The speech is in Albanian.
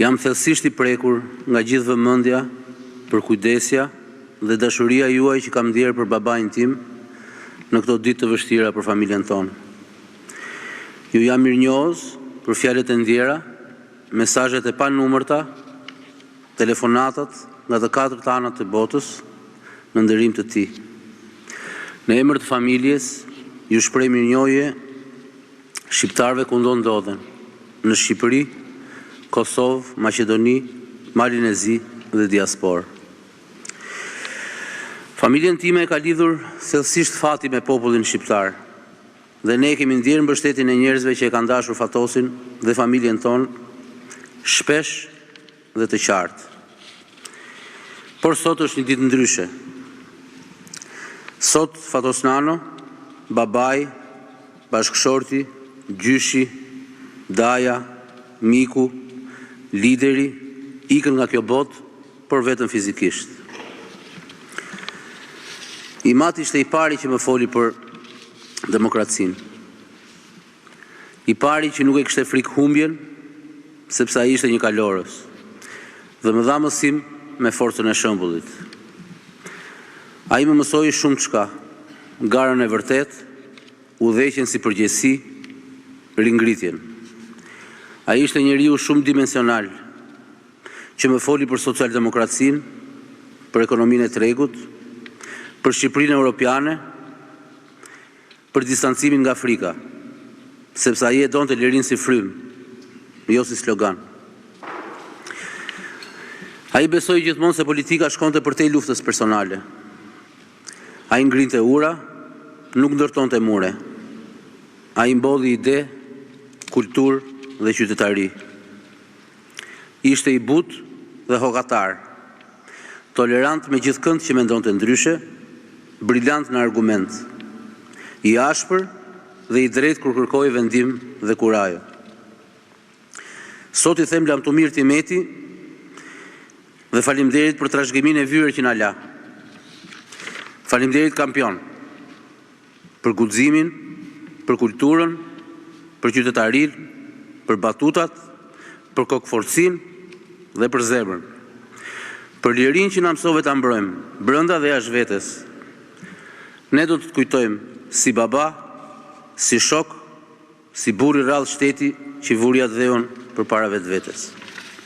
Jam thellësisht I prekur nga gjithë vëmendja, përkujdesja dhe dashuria juaj që kam ndjerë për babain tim në këto ditë të vështira për familjen tonë. Ju jam mirënjohës për fjalët e ndjera, mesazhet e panumërta, telefonatat nga të katërt anët të botës në nderim të tij. Në emër të familjes, ju shpreh mirënjohje shqiptarëve ku do ndodhen, në Shqipëri, Kosovë, Maqedoni, Malinezi dhe diasporë. Familjen time ka lidhur thellësisht fati me popullin shqiptar, dhe ne kemi ndjerë mbështetjen e njerëzve që e kanë dashur Fatosin dhe familjen tonë shpesh dhe të qartë. Por sot është një ditë ndryshe. Sot Fatos Nano, babai, bashkëshorti, gjyshi, daja, miku, lideri, ikën nga kjo botë, por vetëm fizikisht. Imat ishte I pari që më foli për demokracinë. I pari që nuk e kishte frikë humbjen, sepse ai ishte një kalorës, dhe më dha mësim me forcën e shëmbullit. Ai më mësoi shumë çka, garën e vërtet, udhëheqjen si përgjegjësi, ringritjen. Ai ishte njeriu shumë dimensional, që më foli për socialdemokracinë, për ekonominë e tregut, për Shqipërinë Europiane, për distancimin nga Afrika, sepse ai e donte lirinë si frym, jo si slogan. Ai besoi gjithmonë se politika shkonte përtej luftës personale. Ai ngrinte ura, nuk ndërtonte mure. Ai mbodhi ide, kulturë dhe qytetari. Ishte I butë dhe hokatar, tolerant me gjithëkënd që mendonte ndryshe, briljant në argument, I ashpër dhe I drejtë kur kërkoi vendim dhe kurajo. Sot I them lamtumir Timeti dhe faleminderit për trashëgiminë e vyer që na la. Faleminderit kampion për guximin, për kulturën, për qytetarinë, për batutat, për kokëforcinë dhe për zemrën. Për lirinë që na mësove ta mbrojmë, brenda dhe jashtë vetes. Ne do të të kujtojmë si baba, si shok, si burr I rrallë shteti që vuri atë dheun përpara vetvetes.